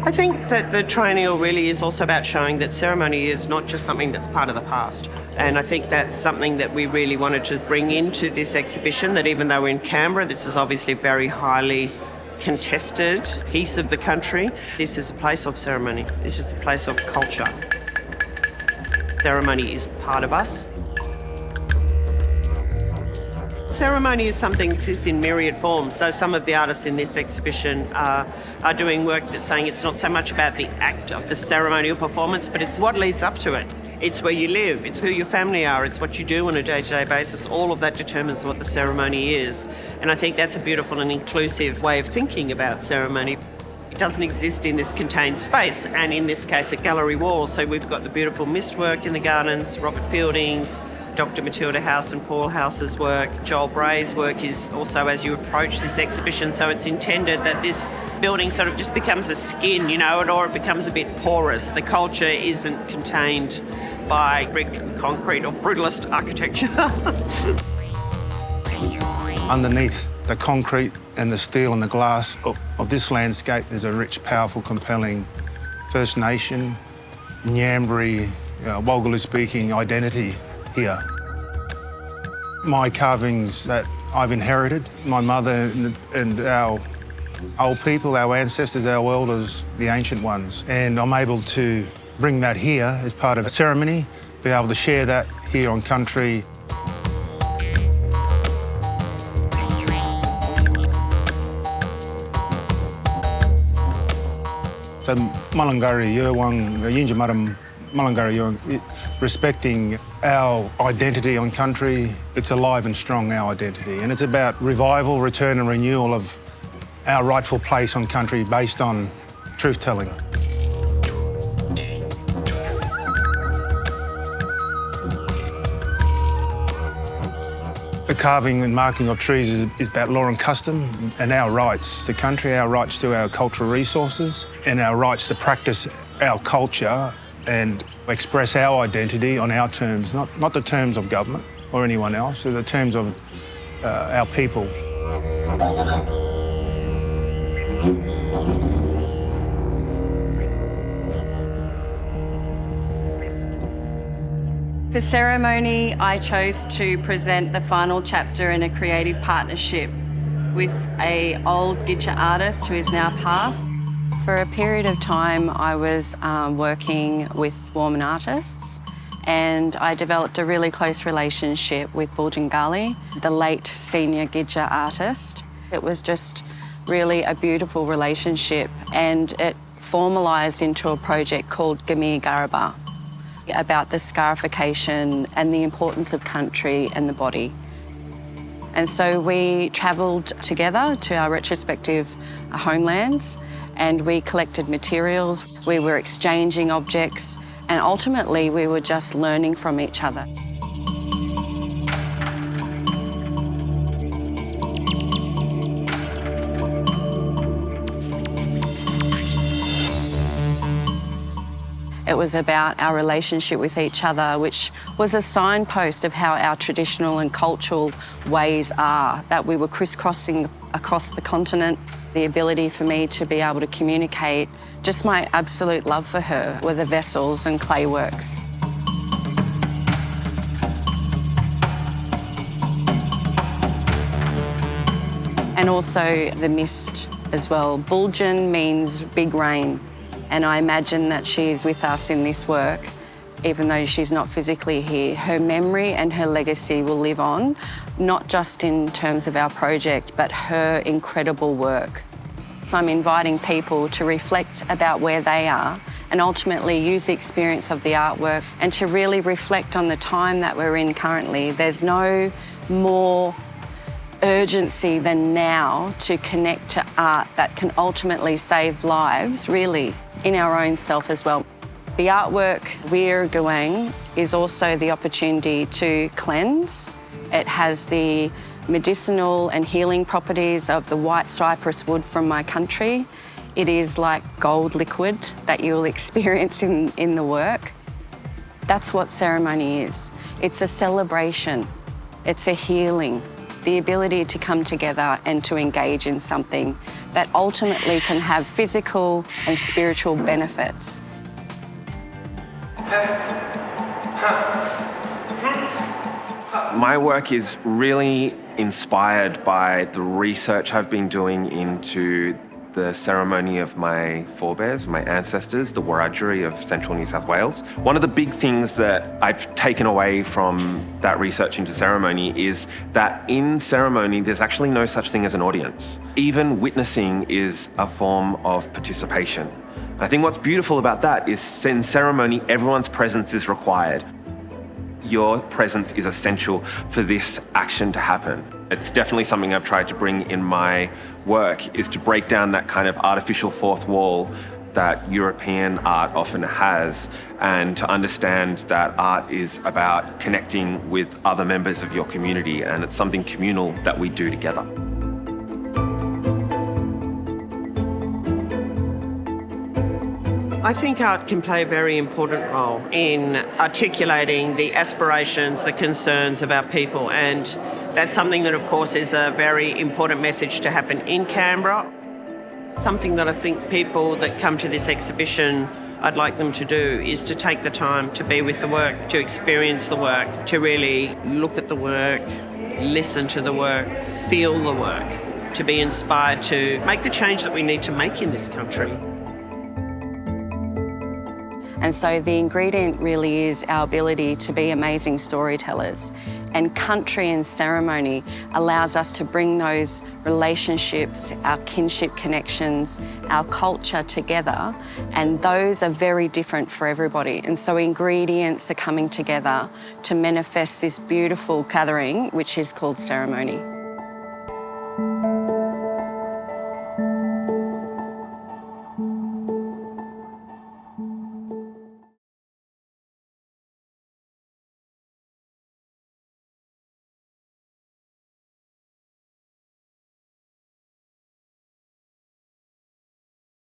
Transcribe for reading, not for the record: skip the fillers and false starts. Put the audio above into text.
I think that the triennial really is also about showing that ceremony is not just something that's part of the past. And I think that's something that we really wanted to bring into this exhibition, that even though we're in Canberra, this is obviously a very highly contested piece of the country, this is a place of ceremony. This is a place of culture. Ceremony is part of us. Ceremony is something that exists in myriad forms. So some of the artists in this exhibition are doing work that's saying it's not so much about the act of the ceremonial performance, but it's what leads up to it. It's where you live, it's who your family are, it's what you do on a day-to-day basis. All of that determines what the ceremony is. And I think that's a beautiful and inclusive way of thinking about ceremony. It doesn't exist in this contained space, and in this case, a gallery wall. So we've got the beautiful mist work in the gardens, Robert Fielding's, Dr. Matilda House and Paul House's work. Joel Bray's work is also as you approach this exhibition, so it's intended that this building sort of just becomes a skin, or it becomes a bit porous. The culture isn't contained by brick and concrete or brutalist architecture. Underneath the concrete and the steel and the glass of this landscape, there's a rich, powerful, compelling First Nation, Ngambri, Walgaloo-speaking identity here. My carvings that I've inherited, my mother and our old people, our ancestors, our elders, the ancient ones, and I'm able to bring that here as part of a ceremony, be able to share that here on country. So Mulungari Yerwang, Yinjamaram Mulungari Yerwang, respecting our identity on country, it's alive and strong, our identity. And it's about revival, return and renewal of our rightful place on country based on truth-telling. The carving and marking of trees is about law and custom and our rights to country, our rights to our cultural resources and our rights to practice our culture and express our identity on our terms, not the terms of government or anyone else, but the terms of our people. For ceremony, I chose to present the final chapter in a creative partnership with an old Gidja artist who is now passed. For a period of time, I was working with Mormon artists, and I developed a really close relationship with Buljangali, the late senior Gidja artist. It was just really a beautiful relationship, and it formalised into a project called Gamir Garaba, about the scarification and the importance of country and the body. And so we travelled together to our respective homelands, and we collected materials, we were exchanging objects, and ultimately we were just learning from each other. It was about our relationship with each other, which was a signpost of how our traditional and cultural ways are, that we were crisscrossing across the continent. The ability for me to be able to communicate, just my absolute love for her, were the vessels and clay works. And also the mist as well. Buljan means big rain. And I imagine that she's with us in this work, even though she's not physically here. Her memory and her legacy will live on, not just in terms of our project, but her incredible work. So I'm inviting people to reflect about where they are and ultimately use the experience of the artwork and to really reflect on the time that we're in currently. There's no more urgency than now to connect to art that can ultimately save lives, really, in our own self as well. The artwork we're doing is also the opportunity to cleanse. It has the medicinal and healing properties of the white cypress wood from my country. It is like gold liquid that you'll experience in the work. That's what ceremony is. It's a celebration. It's a healing. the ability to come together and to engage in something that ultimately can have physical and spiritual benefits. My work is really inspired by the research I've been doing into the ceremony of my forebears, my ancestors, the Wiradjuri of central New South Wales. One of the big things that I've taken away from that research into ceremony is that in ceremony, there's actually no such thing as an audience. Even witnessing is a form of participation. I think what's beautiful about that is in ceremony, everyone's presence is required. Your presence is essential for this action to happen. It's definitely something I've tried to bring in my work, is to break down that kind of artificial fourth wall that European art often has, and to understand that art is about connecting with other members of your community, and it's something communal that we do together. I think art can play a very important role in articulating the aspirations, the concerns of our people, and that's something that, of course, is a very important message to happen in Canberra. Something that I think people that come to this exhibition, I'd like them to do, is to take the time to be with the work, to experience the work, to really look at the work, listen to the work, feel the work, to be inspired to make the change that we need to make in this country. And so the ingredient really is our ability to be amazing storytellers. And country and ceremony allows us to bring those relationships, our kinship connections, our culture together, and those are very different for everybody. And so ingredients are coming together to manifest this beautiful gathering, which is called ceremony.